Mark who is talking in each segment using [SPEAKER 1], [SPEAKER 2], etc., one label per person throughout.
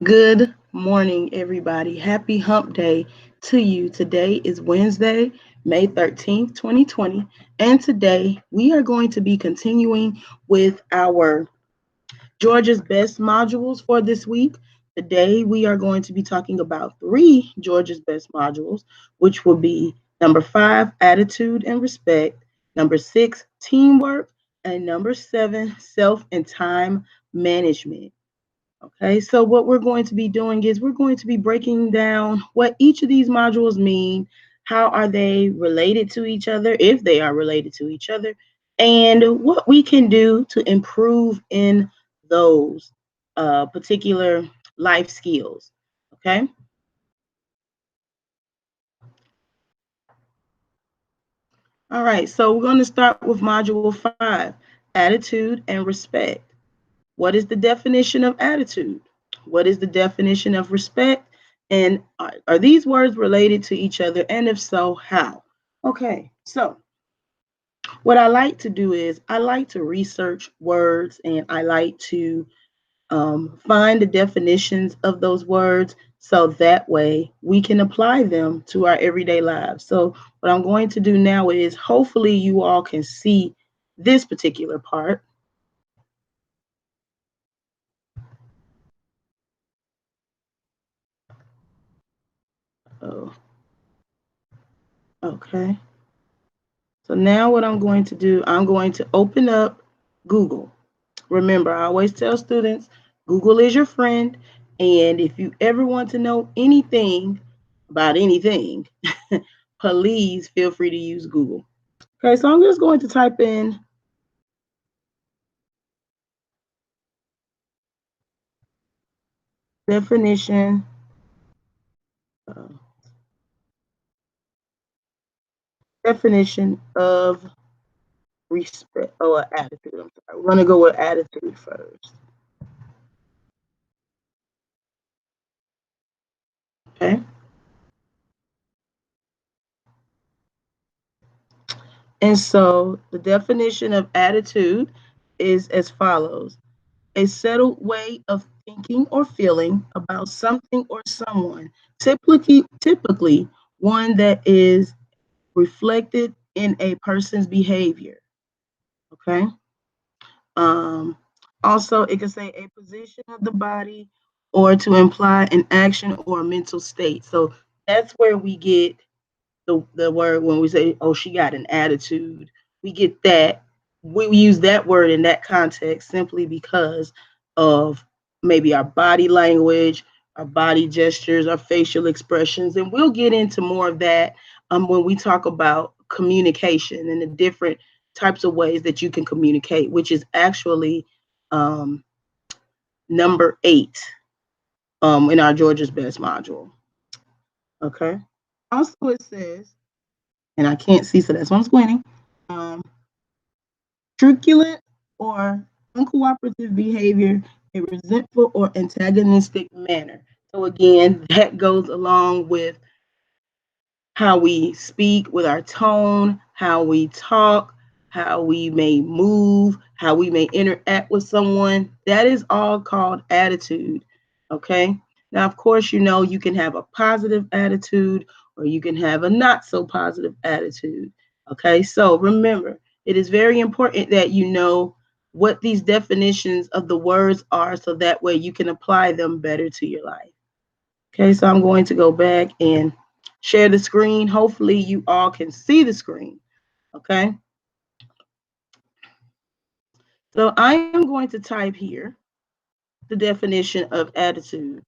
[SPEAKER 1] Good morning, everybody. Happy Hump Day to you. Today is Wednesday, May 13th, 2020. And today we are going to be continuing with our Georgia's Best modules for this week. Today we are going to be talking about three Georgia's Best modules, which will be number 5, Attitude and Respect, number 6, Teamwork, and number 7, Self and Time Management. Okay, so what we're going to be doing is we're going to be breaking down what each of these modules mean, how are they related to each other, if they are related to each other, and what we can do to improve in those particular life skills. Okay, all right, so we're going to start with Module 5, Attitude and Respect. What is the definition of attitude? What is the definition of respect? And are these words related to each other? And if so, how? Okay, so what I like to do is I like to research words and I like to find the definitions of those words so that way we can apply them to our everyday lives. So, what I'm going to do now is hopefully you all can see this particular part. Oh, okay. So now what I'm going to do, I'm going to open up Google. Remember, I always tell students, Google is your friend. And if you ever want to know anything about anything, please feel free to use Google. Okay, so I'm just going to type in definition, uh, definition of respect or attitude. I'm sorry. We're going to go with attitude first. Okay. And so the definition of attitude is as follows: a settled way of thinking or feeling about something or someone, typically one that is reflected in a person's behavior. Okay. Um, Also, it can say a position of the body or to imply an action or a mental state. So that's where we get the word when we say, oh, she got an attitude. We get that. We use that word in that context simply because of maybe our body language, our body gestures, our facial expressions. And we'll get into more of that when we talk about communication and the different types of ways that you can communicate, which is actually um, number 8 in our Georgia's Best module. Okay. Also, it says, and I can't see, so that's why I'm squinting. Um, Truculent or uncooperative behavior, a resentful or antagonistic manner. So again, that goes along with how we speak, with our tone, how we talk, how we may move, how we may interact with someone. That is all called attitude. Okay. Now, of course, you can have a positive attitude or you can have a not so positive attitude. Okay. So remember, it is very important that you know what these definitions of the words are so that way you can apply them better to your life. Okay, so I'm going to go back and share the screen. Hopefully you all can see the screen. Okay, so I am going to type here the definition of attitude.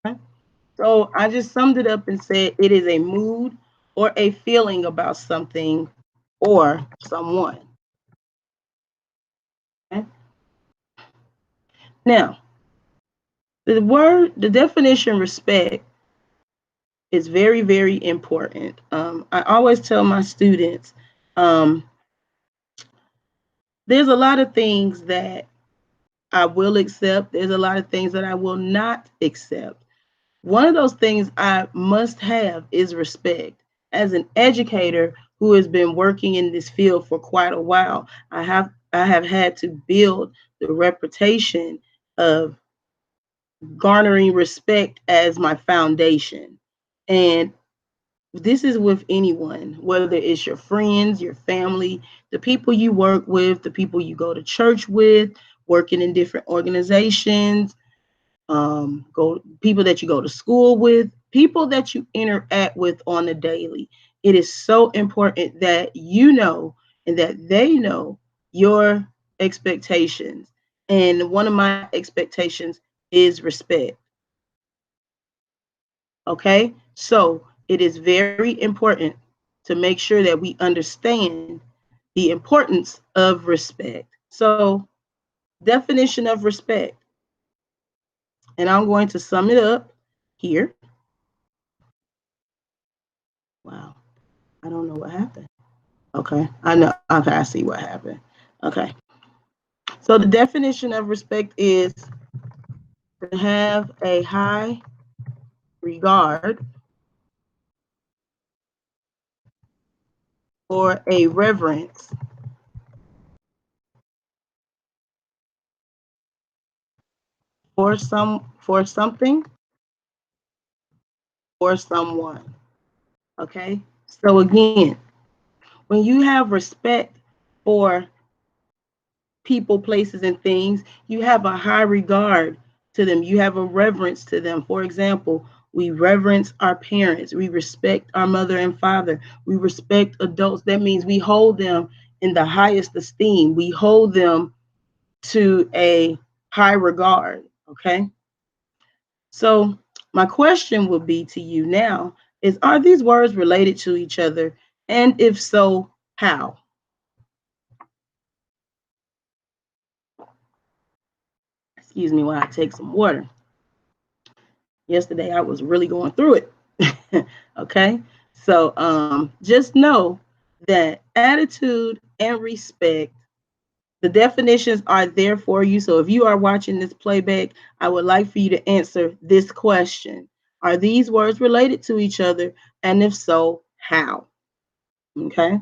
[SPEAKER 1] Okay? So I just summed it up and said it is a mood or a feeling about something or someone. Okay? Now, the definition respect is very, very important. I always tell my students um, there's a lot of things that I will accept. There's a lot of things that I will not accept. One of those things I must have is respect. As an educator who has been working in this field for quite a while, I have had to build the reputation of garnering respect as my foundation. And this is with anyone, whether it's your friends, your family, the people you work with, the people you go to church with, working in different organizations, go people that you go to school with, people that you interact with on a daily. It is so important that you know and that they know your expectations. And one of my expectations is respect. Okay, so it is very important to make sure that we understand the importance of respect. So, definition of respect, and I'm going to sum it up here. Wow, I don't know what happened. Okay, I know. Okay, I see what happened. Okay, so the definition of respect is to have a high regard or a reverence for something or someone. Okay, so again, when you have respect for people, places, and things, you have a high regard to them. You have a reverence to them. For example, we reverence our parents. We respect our mother and father. We respect adults. That means we hold them in the highest esteem. We hold them to a high regard. Okay. So, my question would be to you now is, are these words related to each other? And if so, how? Excuse me while I take some water. Yesterday I was really going through it. Okay. So just know that attitude and respect, the definitions are there for you. So if you are watching this playback, I would like for you to answer this question. Are these words related to each other? And if so, how? Okay.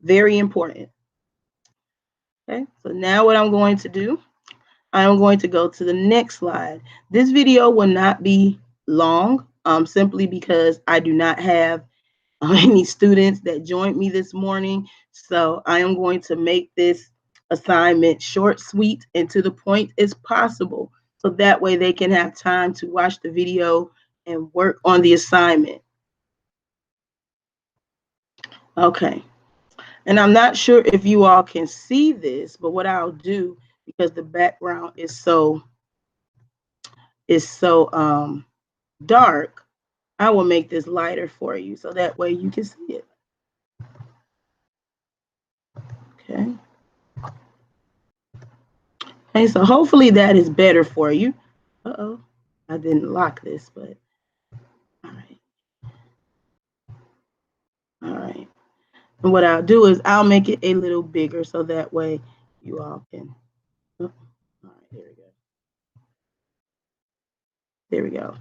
[SPEAKER 1] Very important. Okay. So now what I'm going to do, I'm going to go to the next slide. This video will not be long, simply because I do not have any students that joined me this morning. So I am going to make this assignment short, sweet, and to the point as possible. So that way they can have time to watch the video and work on the assignment. Okay. And I'm not sure if you all can see this, but what I'll do, because the background is so dark, I will make this lighter for you so that way you can see it. Okay. Okay, so hopefully that is better for you. Uh-oh, I didn't lock this, but all right. All right. And what I'll do is I'll make it a little bigger so that way you all can. Oh, all right, there we go. There we go.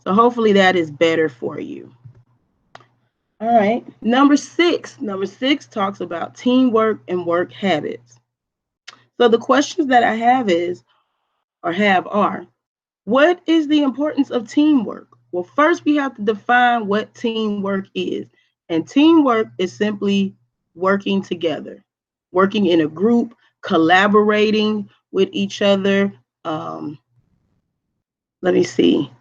[SPEAKER 1] So hopefully that is better for you. All right. Number six. Number six talks about teamwork and work habits. So the questions that I have are, what is the importance of teamwork? Well, first we have to define what teamwork is. And teamwork is simply working together, working in a group, collaborating with each other. Let me see.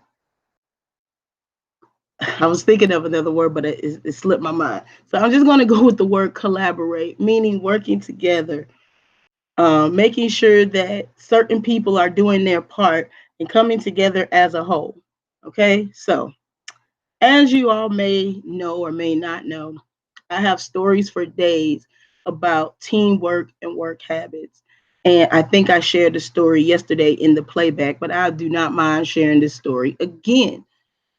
[SPEAKER 1] I was thinking of another word, but it slipped my mind. So I'm just going to go with the word collaborate, meaning working together, making sure that certain people are doing their part and coming together as a whole. Okay, so as you all may know or may not know, I have stories for days about teamwork and work habits. And I think I shared the story yesterday in the playback, but I do not mind sharing this story again.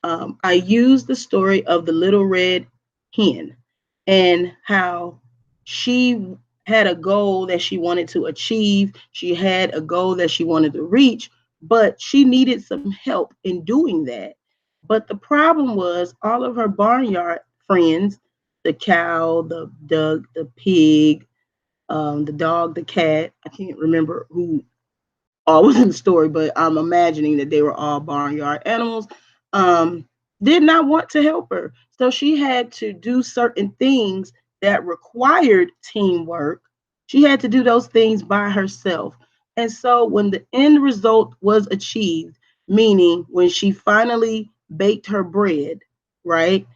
[SPEAKER 1] I used the story of the little red hen and how she had a goal that she wanted to achieve. She had a goal that she wanted to reach, but she needed some help in doing that. But the problem was all of her barnyard friends, the cow, the duck, the pig, the dog, the cat. I can't remember who all was in the story, but I'm imagining that they were all barnyard animals. Um, did not want to help her. So she had to do certain things that required teamwork. She had to do those things by herself. And so when the end result was achieved, meaning when she finally baked her bread, right?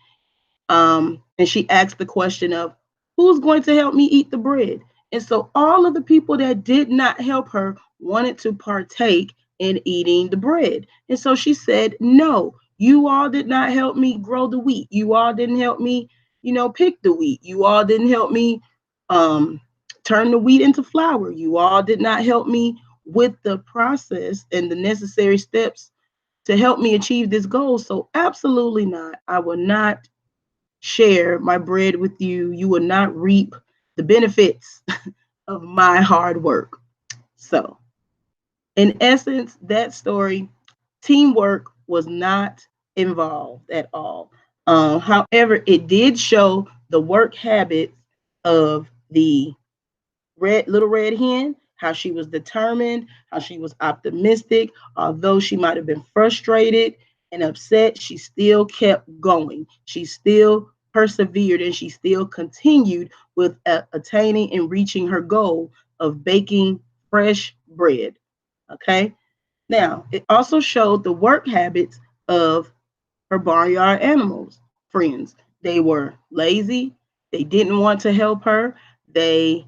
[SPEAKER 1] And she asked the question of who's going to help me eat the bread. And so all of the people that did not help her wanted to partake in eating the bread. And so she said, no, you all did not help me grow the wheat. You all didn't help me, pick the wheat. You all didn't help me um, turn the wheat into flour. You all did not help me with the process and the necessary steps to help me achieve this goal. So absolutely not. I will not share my bread with you. You will not reap the benefits of my hard work. So, in essence, that story, teamwork was not involved at all. However, it did show the work habits of the little red hen, how she was determined, how she was optimistic. Although she might have been frustrated and upset, she still kept going. She still persevered and she still continued with attaining and reaching her goal of baking fresh bread. Okay. Now, it also showed the work habits of her barnyard animals friends. They were lazy. They didn't want to help her. They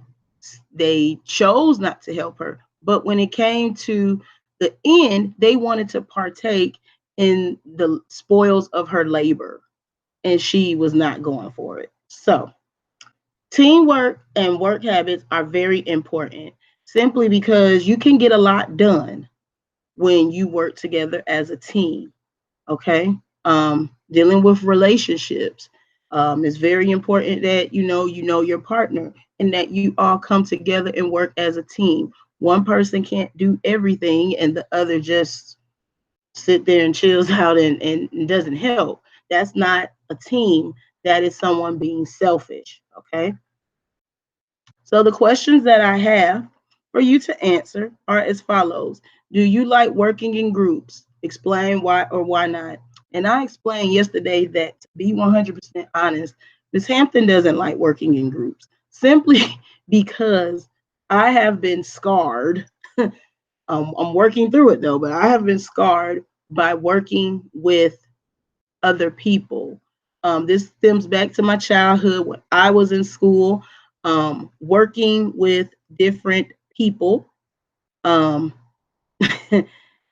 [SPEAKER 1] they chose not to help her. But when it came to the end, they wanted to partake in the spoils of her labor, and she was not going for it. So, teamwork and work habits are very important simply because you can get a lot done when you work together as a team. Okay. Dealing with relationships. It's very important that you know your partner and that you all come together and work as a team. One person can't do everything and the other just sit there and chills out and doesn't help. That's not a team. That is someone being selfish. Okay. So the questions that I have for you to answer are as follows. Do you like working in groups? Explain why or why not. And I explained yesterday that to be 100% honest, Ms. Hampton doesn't like working in groups simply because I have been scarred. I'm working through it though, but I have been scarred by working with other people. This stems back to my childhood when I was in school, working with different people, um,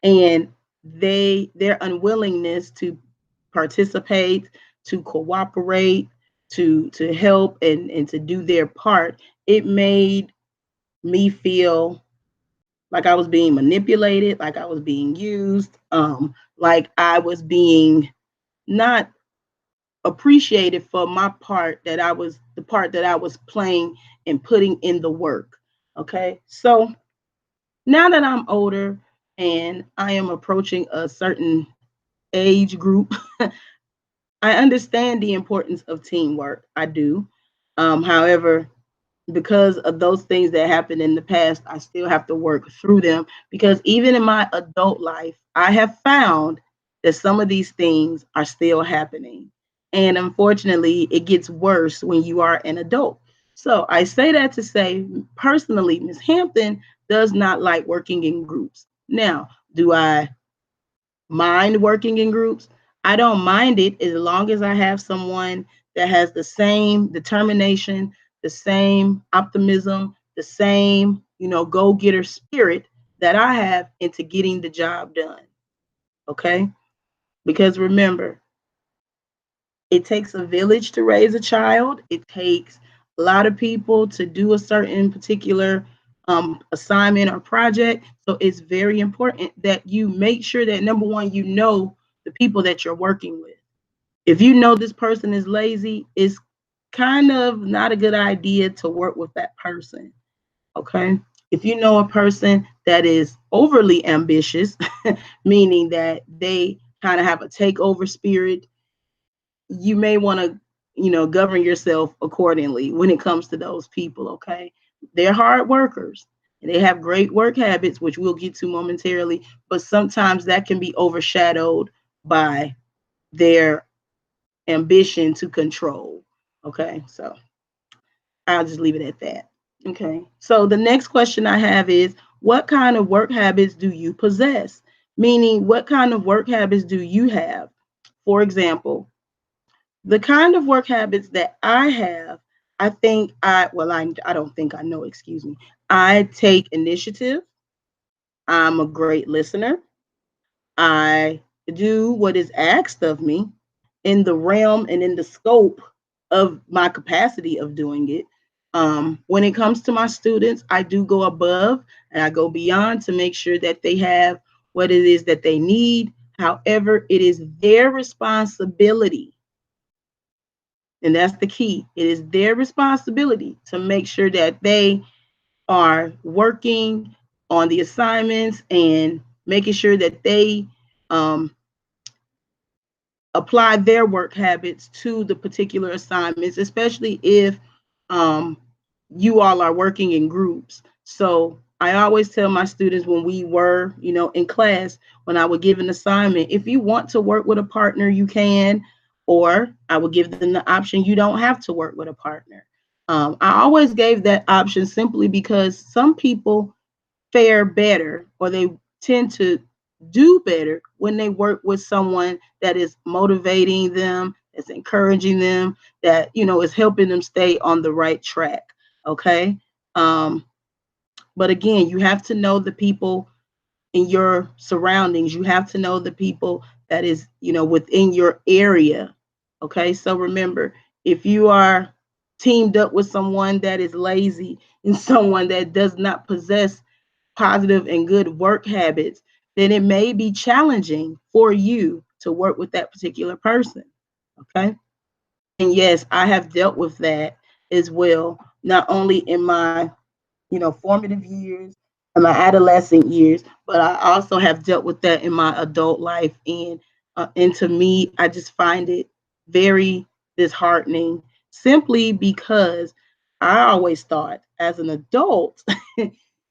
[SPEAKER 1] and their unwillingness to participate, to cooperate, to help and to do their part. It made me feel like I was being manipulated, like I was being used, like I was being not appreciated for my part that I was the part that I was playing and putting in the work. Okay. So now that I'm older and I am approaching a certain age group, I understand the importance of teamwork. I do. However, because of those things that happened in the past, I still have to work through them because even in my adult life, I have found that some of these things are still happening. And unfortunately, it gets worse when you are an adult. So I say that to say, personally, Ms. Hampton does not like working in groups. Now, do I mind working in groups? I don't mind it as long as I have someone that has the same determination, the same optimism, the same, go getter spirit that I have into getting the job done. Okay. Because remember, it takes a village to raise a child, it takes a lot of people to do a certain particular assignment or project. So it's very important that you make sure that number one, you know the people that you're working with. If you know this person is lazy, it's kind of not a good idea to work with that person. Okay. If you know a person that is overly ambitious, meaning that they kind of have a takeover spirit, you may want to govern yourself accordingly when it comes to those people. Okay. They're hard workers and they have great work habits, which we'll get to momentarily, but sometimes that can be overshadowed by their ambition to control. Okay. So I'll just leave it at that. Okay. So the next question I have is, what kind of work habits do you possess? Meaning, what kind of work habits do you have? For example, the kind of work habits that I have, I don't think I know, excuse me. I take initiative. I'm a great listener. I do what is asked of me in the realm and in the scope of my capacity of doing it. When it comes to my students, I do go above and I go beyond to make sure that they have what it is that they need. However, it is their responsibility, and that's the key. It is their responsibility to make sure that they are working on the assignments and making sure that they um, apply their work habits to the particular assignments, especially if um, you all are working in groups. So I always tell my students when we were, in class, when I would give an assignment, if you want to work with a partner, you can, or I would give them the option, you don't have to work with a partner. I always gave that option simply because some people fare better or they tend to do better when they work with someone that is motivating them, that's encouraging them, that is helping them stay on the right track. Okay. um but again, you have to know the people in your surroundings. You have to know the people that is within your area. Okay. So remember, if you are teamed up with someone that is lazy and someone that does not possess positive and good work habits, then it may be challenging for you to work with that particular person. Okay. And yes, I have dealt with that as well, not only in my, formative years and my adolescent years, but I also have dealt with that in my adult life. And to me, I just find it very disheartening simply because I always thought as an adult,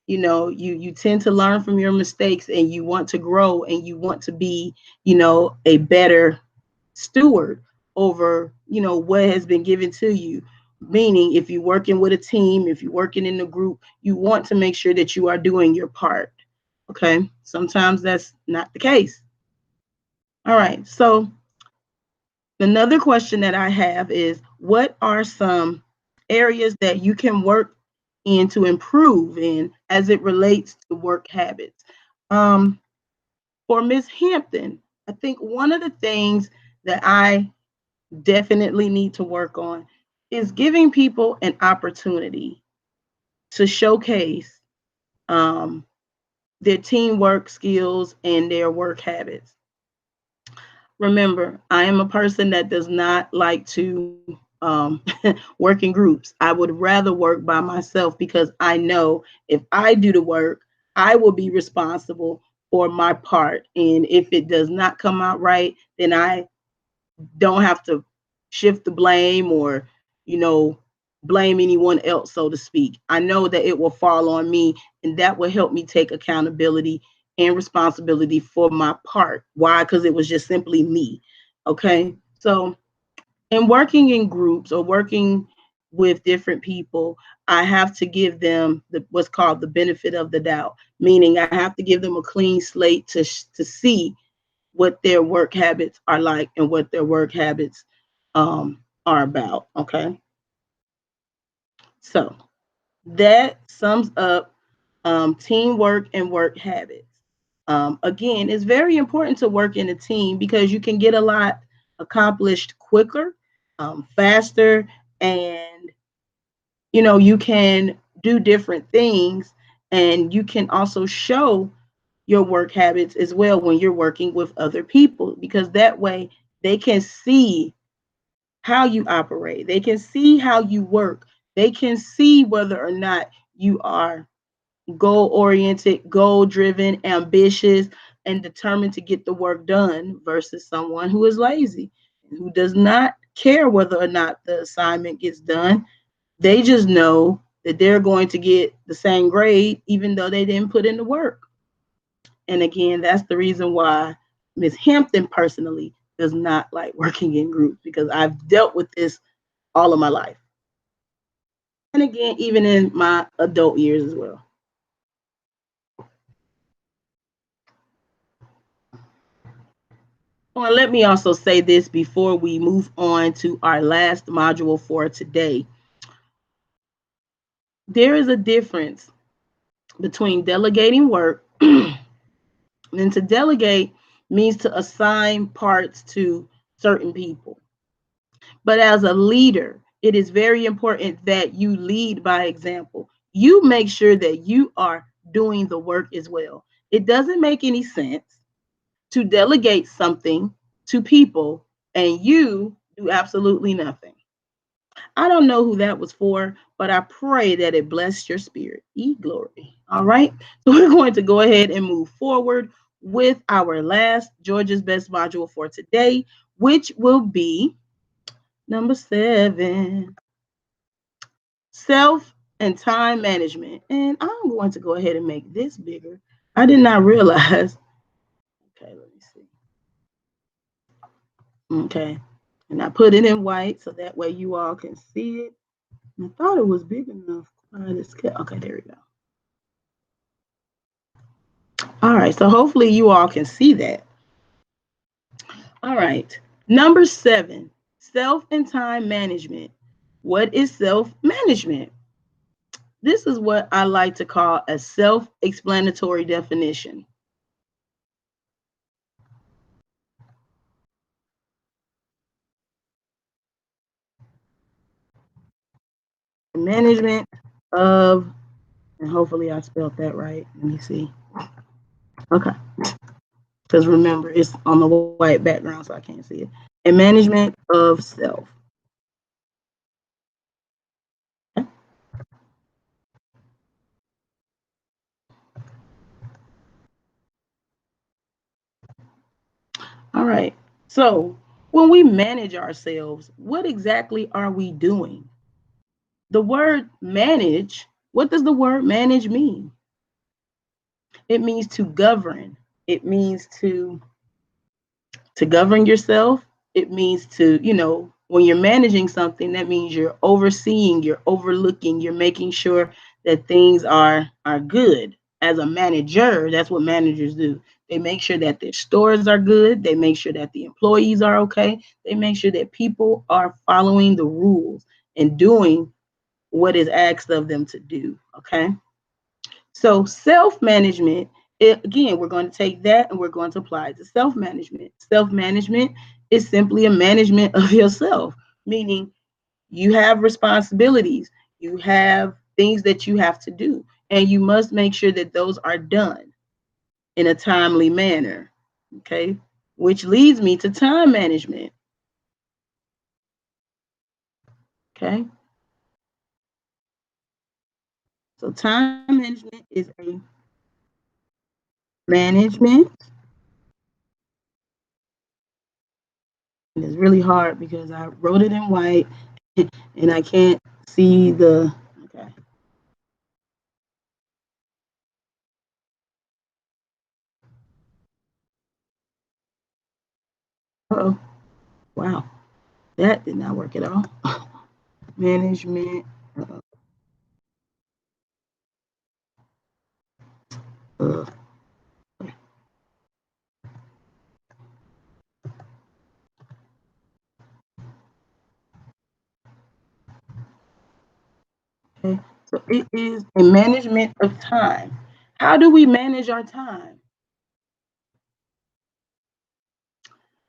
[SPEAKER 1] you tend to learn from your mistakes and you want to grow and you want to be, a better steward over, what has been given to you. Meaning, if you're working with a team, if you're working in a group, you want to make sure that you are doing your part. Okay. Sometimes that's not the case. All right. So another question that I have is, what are some areas that you can work in to improve in as it relates to work habits? Um, for Miss Hampton, I think one of the things that I definitely need to work on is giving people an opportunity to showcase um, their teamwork skills and their work habits. Remember, I am a person that does not like to work in groups. I would rather work by myself because I know if I do the work, I will be responsible for my part. And if it does not come out right, then I don't have to shift the blame or, you know, blame anyone else, so to speak. I know that it will fall on me, and that will help me take accountability and responsibility for my part. Why? Because it was just simply me. Okay. So, in working in groups or working with different people, I have to give them what's called the benefit of the doubt, meaning I have to give them a clean slate to see what their work habits are like and what their work habits are about. Okay. So that sums up teamwork and work habits. Again, it's very important to work in a team because you can get a lot accomplished quicker, faster, and you can do different things, and you can also show your work habits as well when you're working with other people, because that way they can see how you operate, they can see how you work, they can see whether or not you are goal oriented, goal driven, ambitious, and determined to get the work done versus someone who is lazy, who does not care whether or not the assignment gets done. They just know that they're going to get the same grade, even though they didn't put in the work. And again, that's the reason why Miss Hampton personally does not like working in groups, because I've dealt with this all of my life. And again, even in my adult years as well. Well, let me also say this before we move on to our last module for today. There is a difference between delegating work and to delegate means to assign parts to certain people. But as a leader, it is very important that you lead by example. You make sure that you are doing the work as well. It doesn't make any sense to delegate something to people and you do absolutely nothing. I don't know who that was for, but I pray that it blessed your spirit. Glory. All right. So we're going to go ahead and move forward with our last Georgia's Best module for today, which will be number 7, self and time management. And I'm going to go ahead and make this bigger. I did not realize. Okay, let me see. Okay. And I put it in white so that way you all can see it. I thought it was big enough. Okay, there we go. All right, so hopefully you all can see that. All right, number 7, self and time management. What is self management? This is what I like to call a self explanatory definition. Management of, and hopefully I spelled that right. Let me see. Okay, because remember, it's on the white background, so I can't see it. And management of self. Okay. All right. So when we manage ourselves, what exactly are we doing? The word manage, what does the word manage mean? It means to govern. It means to govern yourself. It means to, when you're managing something, that means you're overseeing, you're overlooking, you're making sure that things are good. As a manager, that's what managers do. They make sure that their stores are good. They make sure that the employees are okay. They make sure that people are following the rules and doing what is asked of them to do. Okay. So self-management, again, we're going to take that and we're going to apply it to self-management. Self-management is simply a management of yourself, meaning you have responsibilities, you have things that you have to do, and you must make sure that those are done in a timely manner. Okay, which leads me to time management. Okay, so time management is a management. And it's really hard because I wrote it in white and I can't see the, okay. Oh, wow. That did not work at all. Management. Uh, uh, okay. So it is a management of time. How do we manage our time?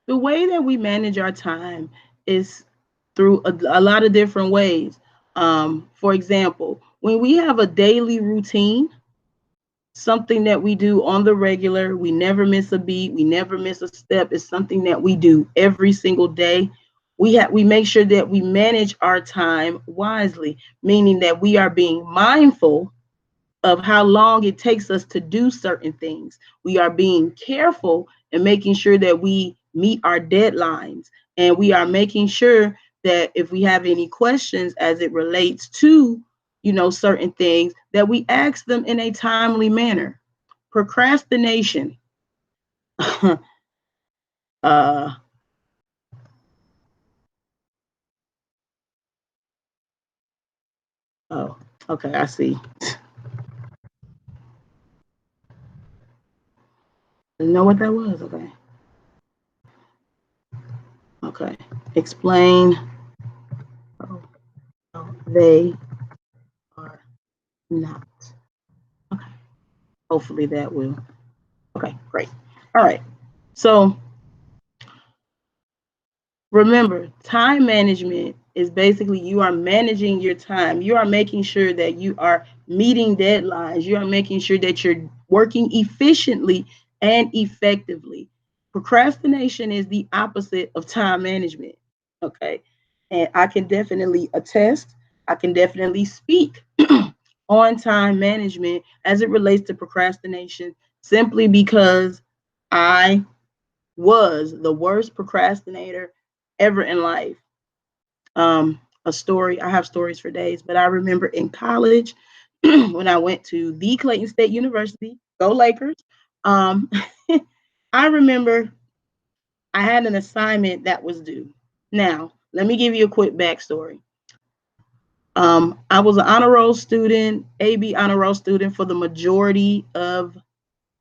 [SPEAKER 1] The way that we manage our time is through a lot of different ways. For example, when we have a daily routine, something that we do on the regular, we never miss a beat, we never miss a step, it's something that we do every single day. We make sure that we manage our time wisely, meaning that we are being mindful of how long it takes us to do certain things. We are being careful and making sure that we meet our deadlines, and we are making sure that if we have any questions as it relates to, certain things, that we ask them in a timely manner. Procrastination. uh, oh, okay, I see. You know what that was? Okay. Okay. Explain how they are not. Okay. Hopefully that will. Okay, great. All right. So remember, time management is basically you are managing your time. You are making sure that you are meeting deadlines. You are making sure that you're working efficiently and effectively. Procrastination is the opposite of time management. Okay. And I can definitely attest, I can definitely speak on time management as it relates to procrastination simply because I was the worst procrastinator ever in life. A story, I have stories for days, but I remember in college when I went to the Clayton State University, go Lakers. Um, I remember I had an assignment that was due. Now, let me give you a quick backstory. I was an honor roll student, AB honor roll student for the majority of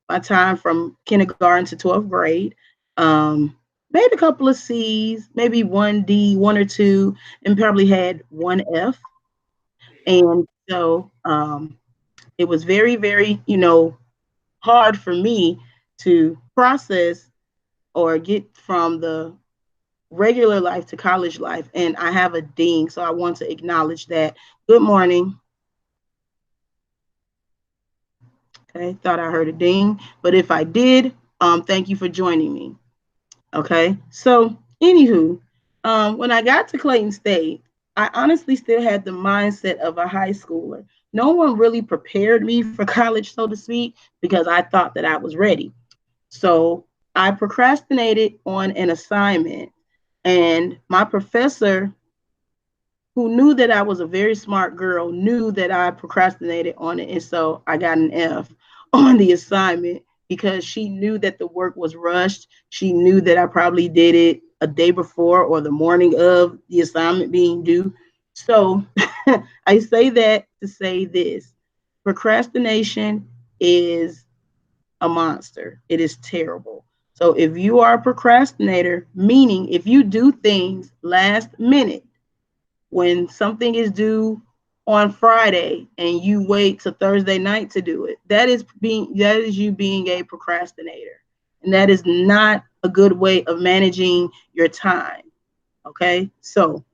[SPEAKER 1] my time from kindergarten to 12th grade. Made a couple of C's, maybe one D, one or two, and probably had one F. And so it was very, very, hard for me to process or get from the regular life to college life. And I have a ding, so I want to acknowledge that. Good morning. Okay, thought I heard a ding, but if I did, thank you for joining me. Okay, so anywho, when I got to Clayton State, I honestly still had the mindset of a high schooler. No one really prepared me for college, so to speak, because I thought that I was ready. So I procrastinated on an assignment, and my professor, who knew that I was a very smart girl, knew that I procrastinated on it. And so I got an F on the assignment because she knew that the work was rushed. She knew that I probably did it a day before or the morning of the assignment being due. So I say that to say this: procrastination is a monster, it is terrible. So if you are a procrastinator, meaning if you do things last minute, when something is due on Friday and you wait to Thursday night to do it, that is you being a procrastinator. And that is not a good way of managing your time. Okay? So,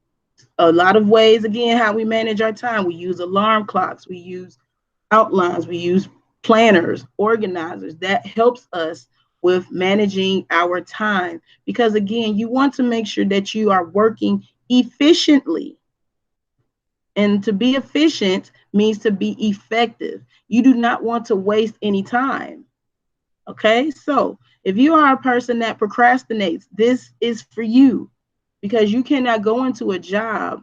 [SPEAKER 1] a lot of ways again how we manage our time. We use alarm clocks, we use outlines, we use planners, organizers. That helps us with managing our time because again, you want to make sure that you are working efficiently. And to be efficient means to be effective. You do not want to waste any time. Okay. So if you are a person that procrastinates, this is for you because you cannot go into a job,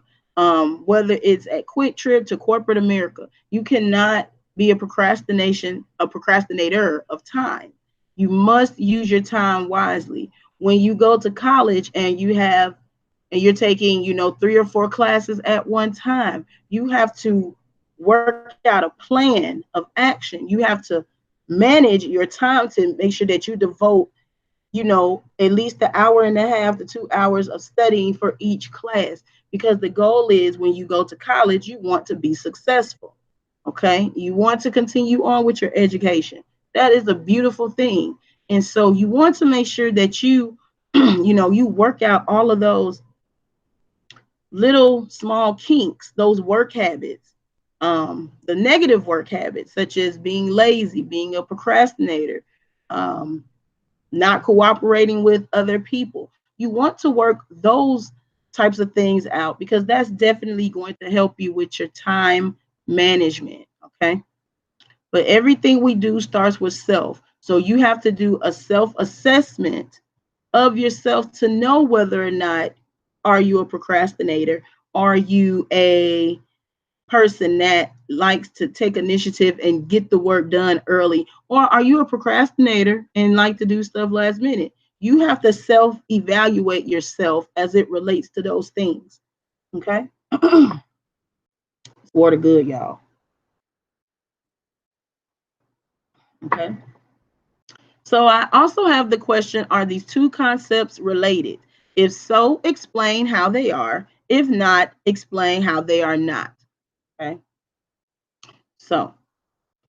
[SPEAKER 1] whether it's at Quick Trip to corporate America, you cannot be a procrastinator of time. You must use your time wisely. When you go to college and you're taking, 3 or 4 classes at one time, you have to work out a plan of action. You have to manage your time to make sure that you devote, at least the hour and a half to 2 hours of studying for each class. Because the goal is when you go to college, you want to be successful. Okay. You want to continue on with your education. That is a beautiful thing. And so you want to make sure that you, you work out all of those little small kinks, those work habits, the negative work habits, such as being lazy, being a procrastinator, um, not cooperating with other people. You want to work those types of things out because that's definitely going to help you with your time management. Okay. But everything we do starts with self. So you have to do a self assessment of yourself to know whether or not are you a procrastinator, are you a person that likes to take initiative and get the work done early, or are you a procrastinator and like to do stuff last minute? You have to self evaluate yourself as it relates to those things. Okay. Water good, y'all. Okay. So I also have the question, are these two concepts related? If so, explain how they are. If not, explain how they are not. Okay. So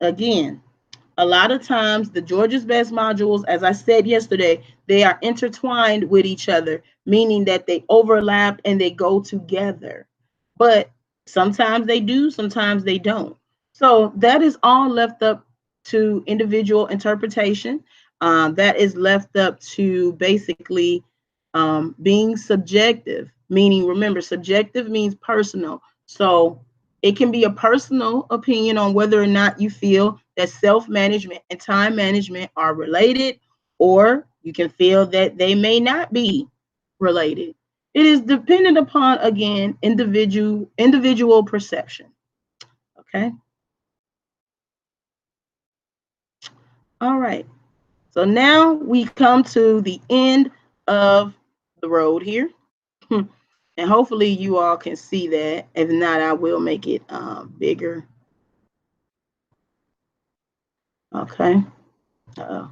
[SPEAKER 1] again, a lot of times the Georgia's Best modules, as I said yesterday, they are intertwined with each other, meaning that they overlap and they go together. But sometimes they do, sometimes they don't. So that is all left up to individual interpretation. That is left up to basically being subjective, meaning, remember, subjective means personal. So it can be a personal opinion on whether or not you feel that self management and time management are related, or you can feel that they may not be related. It is dependent upon, again, individual perception. Okay. All right. So now we come to the end of the road here. And hopefully you all can see that. If not, I will make it bigger. Okay. Uh,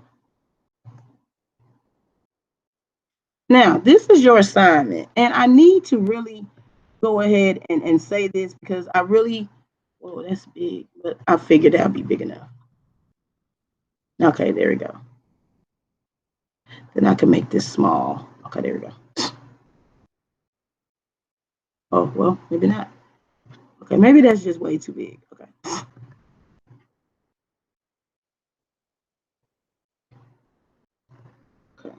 [SPEAKER 1] Now, this is your assignment. And I need to really go ahead and say this because I really, oh, that's big, but I figured that'll be big enough. Okay, there we go. Then I can make this small. Okay, there we go. Oh, well, maybe not. Okay, maybe that's just way too big. Okay. Okay.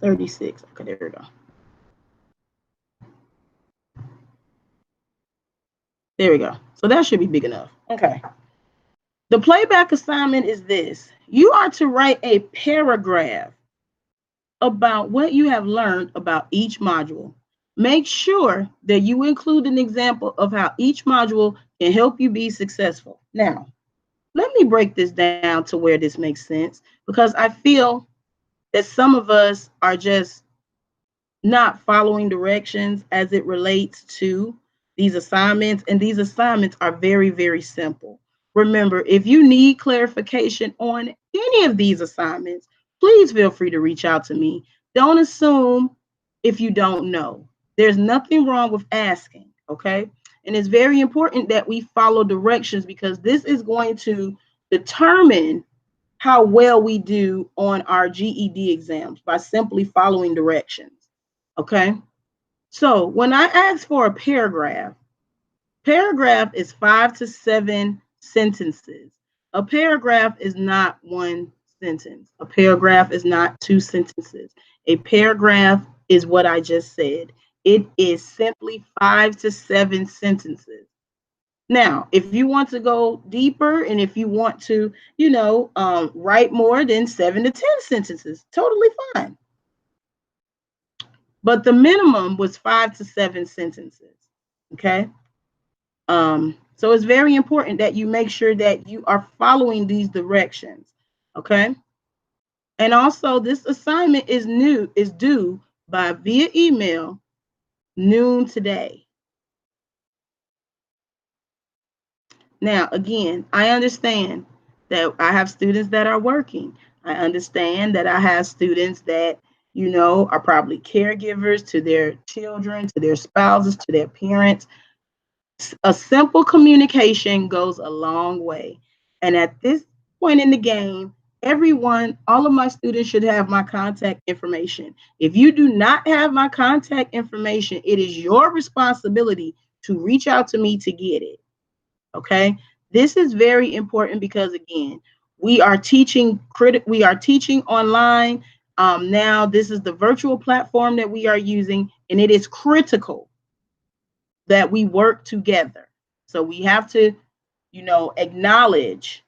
[SPEAKER 1] 36. Okay, there we go. There we go. So that should be big enough. Okay. The playback assignment is this. You are to write a paragraph about what you have learned about each module. Make sure that you include an example of how each module can help you be successful. Now, let me break this down to where this makes sense because I feel that some of us are just not following directions as it relates to these assignments. And these assignments are very, very simple. Remember, if you need clarification on any of these assignments, please feel free to reach out to me. Don't assume if you don't know. There's nothing wrong with asking, okay? And it's very important that we follow directions because this is going to determine how well we do on our GED exams by simply following directions. Okay. So when I ask for a paragraph is 5 to 7 sentences. A paragraph is not one sentence. A paragraph is not two sentences. A paragraph is what I just said. It is simply 5 to 7 sentences. Now, if you want to go deeper and if you want to, write more than 7 to 10 sentences, totally fine. But the minimum was 5 to 7 sentences. Okay. So it's very important that you make sure that you are following these directions. Okay. And also, this assignment is due by via email noon today. Now, again, I understand that I have students that are working. I understand that I have students that, are probably caregivers to their children, to their spouses, to their parents. A simple communication goes a long way. And at this point in the game, all of my students should have my contact information. If you do not have my contact information, it is your responsibility to reach out to me to get it. Okay. This is very important because, again, we are teaching online. Now, this is the virtual platform that we are using, and it is critical that we work together. So we have to, acknowledge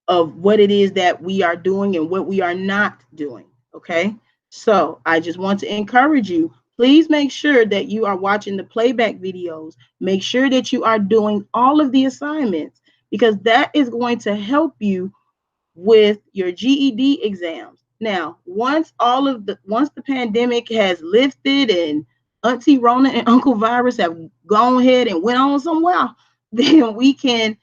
[SPEAKER 1] of what it is that we are doing and what we are not doing. Okay. So I just want to encourage you. Please make sure that you are watching the playback videos. Make sure that you are doing all of the assignments because that is going to help you with your GED exams. Now, once the pandemic has lifted and Auntie Rona and Uncle Virus have gone ahead and went on somewhere, then we can,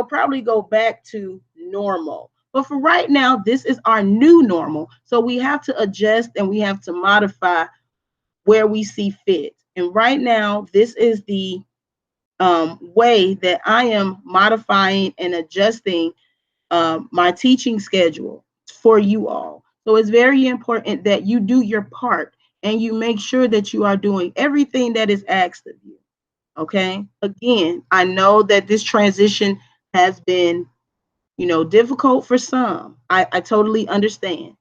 [SPEAKER 1] probably go back to normal. But for right now, this is our new normal. So we have to adjust and we have to modify where we see fit. And right now, this is the way that I am modifying and adjusting my teaching schedule for you all. So it's very important that you do your part and you make sure that you are doing everything that is asked of you. Okay. Again, I know that this transition has been, difficult for some. I totally understand.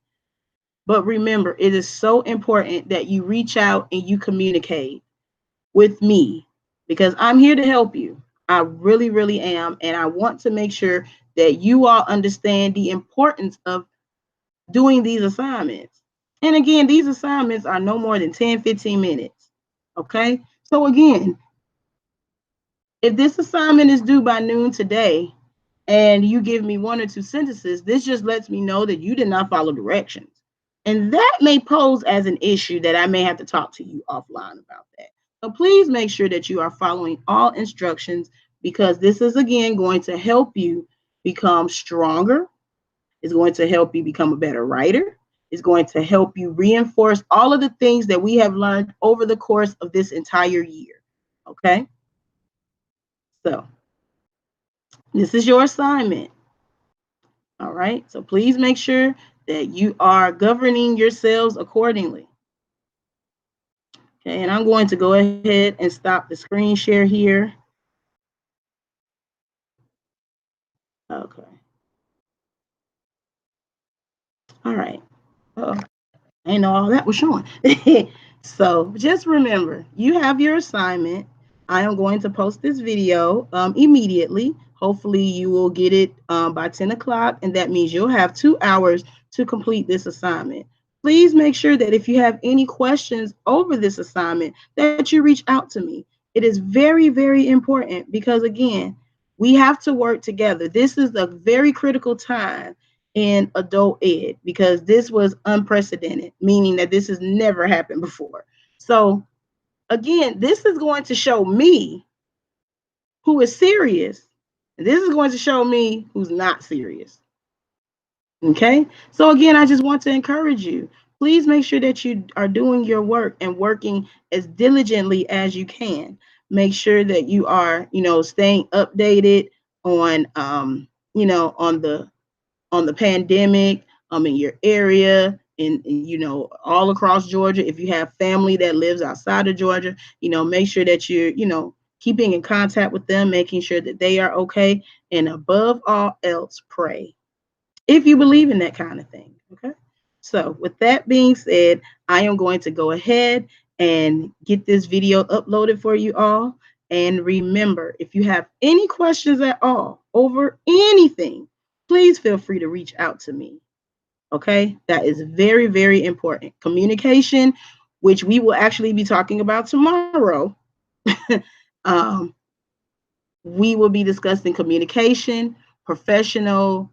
[SPEAKER 1] But remember, it is so important that you reach out and you communicate with me because I'm here to help you. I really, really am. And I want to make sure that you all understand the importance of doing these assignments. And again, these assignments are no more than 10, 15 minutes. Okay. So again, if this assignment is due by noon today and you give me one or two sentences, this just lets me know that you did not follow directions. And that may pose as an issue that I may have to talk to you offline about that. So please make sure that you are following all instructions because this is again going to help you become stronger. It's going to help you become a better writer. It's going to help you reinforce all of the things that we have learned over the course of this entire year. Okay. So this is your assignment. All right. So please make sure that you are governing yourselves accordingly. Okay. And I'm going to go ahead and stop the screen share here. Okay. All right. Oh, I know all that was showing. So just remember, you have your assignment. I am going to post this video immediately. Hopefully, you will get it by 10 o'clock, and that means you'll have 2 hours to complete this assignment. Please make sure that if you have any questions over this assignment, that you reach out to me. It is very, very important because, again, we have to work together. This is a very critical time in adult ed because this was unprecedented, meaning that this has never happened before. So, again, this is going to show me who is serious. And this is going to show me who's not serious. Okay. So, again, I just want to encourage you. Please make sure that you are doing your work and working as diligently as you can. Make sure that you are, staying updated on, on the pandemic in your area and all across Georgia. If you have family that lives outside of Georgia, make sure that you're keeping in contact with them, making sure that they are okay, and above all else, pray if you believe in that kind of thing. Okay. So with that being said, I am going to go ahead and get this video uploaded for you all. And remember, if you have any questions at all over anything, please feel free to reach out to me. Okay. That is very, very important. Communication, which we will actually be talking about tomorrow. um, we will be discussing communication, professional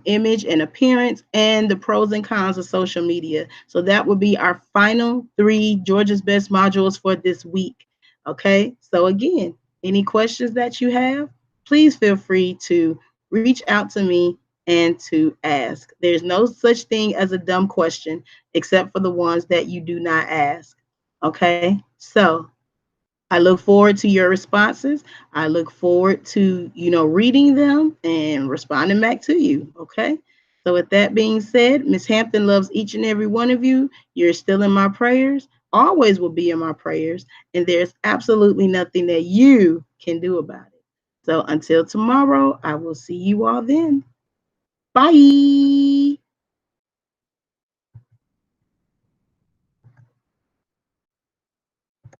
[SPEAKER 1] image and appearance, and the pros and cons of social media. So that will be our final 3 Georgia's Best modules for this week. Okay. So again, any questions that you have, please feel free to reach out to me and to ask. There's no such thing as a dumb question except for the ones that you do not ask. Okay. So I look forward to your responses. I look forward to, reading them and responding back to you. Okay. So with that being said, Miss Hampton loves each and every one of you. You're still in my prayers, always will be in my prayers. And there's absolutely nothing that you can do about it. So until tomorrow, I will see you all then. Bye.